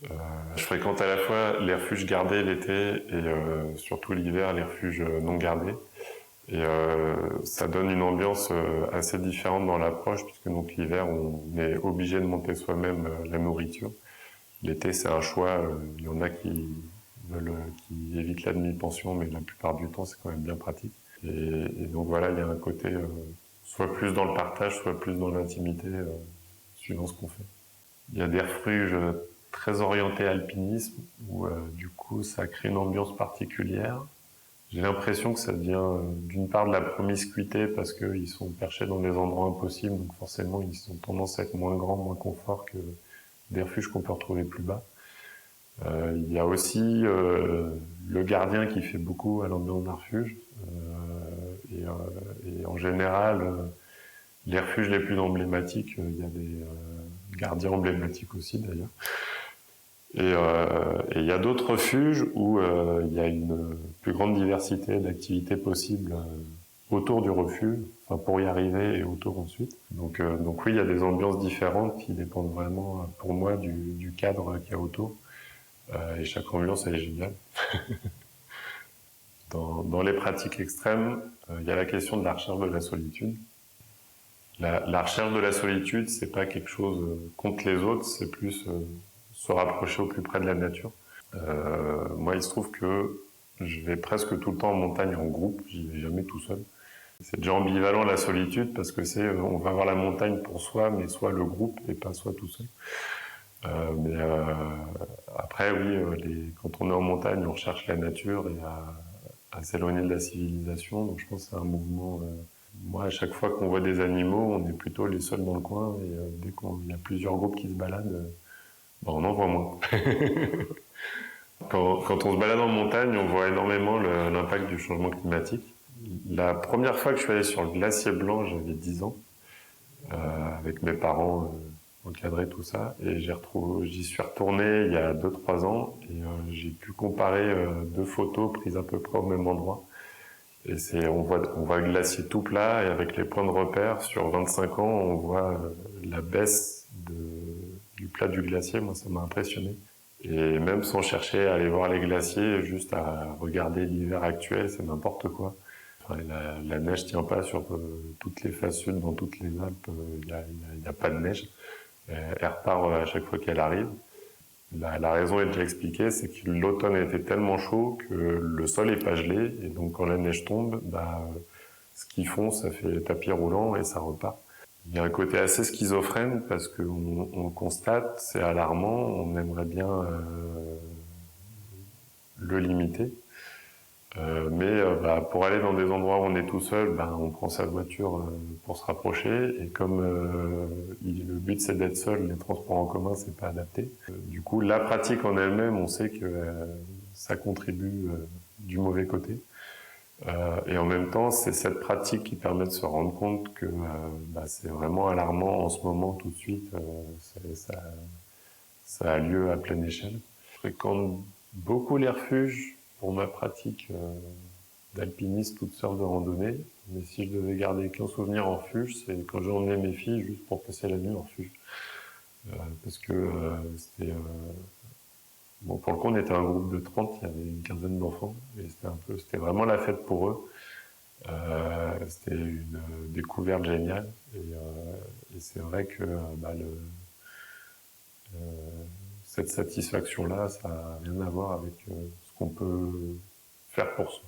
Je fréquente à la fois les refuges gardés l'été et surtout l'hiver les refuges non gardés. Et ça donne une ambiance assez différente dans l'approche, puisque donc l'hiver on est obligé de monter soi-même la nourriture. L'été c'est un choix, il y en a qui évitent la demi-pension, mais la plupart du temps c'est quand même bien pratique. Et donc voilà, il y a un côté soit plus dans le partage, soit plus dans l'intimité, suivant ce qu'on fait. Il y a des refuges très orientés alpinisme, où du coup ça crée une ambiance particulière. J'ai l'impression que ça vient d'une part de la promiscuité, parce qu'ils sont perchés dans des endroits impossibles, donc forcément ils ont tendance à être moins grands, moins confort que des refuges qu'on peut retrouver plus bas. Il y a aussi le gardien qui fait beaucoup à l'ambiance d'un refuge. Et en général, les refuges les plus emblématiques, il y a des gardiens emblématiques aussi d'ailleurs. Et il y a d'autres refuges où il y a une plus grande diversité d'activités possibles autour du refuge, enfin pour y arriver et autour ensuite. Donc oui, il y a des ambiances différentes qui dépendent vraiment, pour moi, du cadre qu'il y a autour. Et chaque ambiance, elle est géniale. Dans les pratiques extrêmes, il y a la question de la recherche de la solitude. La recherche de la solitude, c'est pas quelque chose contre les autres, c'est plus se rapprocher au plus près de la nature. Moi, il se trouve que je vais presque tout le temps en montagne en groupe, j'y vais jamais tout seul. C'est déjà ambivalent la solitude, parce que on va voir la montagne pour soi, mais soit le groupe et pas soi tout seul. Mais après, oui, quand on est en montagne, on recherche la nature et à s'éloigner de la civilisation. Donc je pense que c'est un mouvement. Moi, à chaque fois qu'on voit des animaux, on est plutôt les seuls dans le coin. Et dès qu'il y a plusieurs groupes qui se baladent, on en voit moins. Quand on se balade en montagne, on voit énormément l'impact du changement climatique. La première fois que je suis allé sur le glacier blanc, j'avais 10 ans, avec mes parents encadrés, tout ça, et j'y suis retourné il y a 2-3 ans, et j'ai pu comparer deux photos prises à peu près au même endroit. Et on voit le glacier tout plat, et avec les points de repère, sur 25 ans, on voit la baisse du plat du glacier. Moi, ça m'a impressionné. Et même sans chercher à aller voir les glaciers, juste à regarder l'hiver actuel, c'est n'importe quoi. Enfin, la neige tient pas sur toutes les faces sud, dans toutes les Alpes, il y a pas de neige. Elle repart à chaque fois qu'elle arrive. La raison est déjà expliquée, c'est que l'automne a été tellement chaud que le sol est pas gelé, et donc quand la neige tombe, ce qu'ils font, ça fait tapis roulant et ça repart. Il y a un côté assez schizophrène, parce qu'on constate, c'est alarmant, on aimerait bien le limiter. Mais pour aller dans des endroits où on est tout seul, on prend sa voiture pour se rapprocher, et comme le but c'est d'être seul, les transports en commun c'est pas adapté. Du coup, la pratique en elle-même, on sait que ça contribue du mauvais côté. Et en même temps, c'est cette pratique qui permet de se rendre compte que c'est vraiment alarmant en ce moment, tout de suite. Ça a lieu à pleine échelle. Je fréquente beaucoup les refuges pour ma pratique d'alpinisme ou de surf de randonnée. Mais si je devais garder qu'un souvenir en refuge, c'est quand j'ai emmené mes filles juste pour passer la nuit en refuge. Parce que c'était... Bon, pour le coup, on était un groupe de 30, il y avait une quinzaine d'enfants, et c'était vraiment la fête pour eux. C'était une découverte géniale, et c'est vrai que cette satisfaction-là, ça n'a rien à voir avec ce qu'on peut faire pour soi.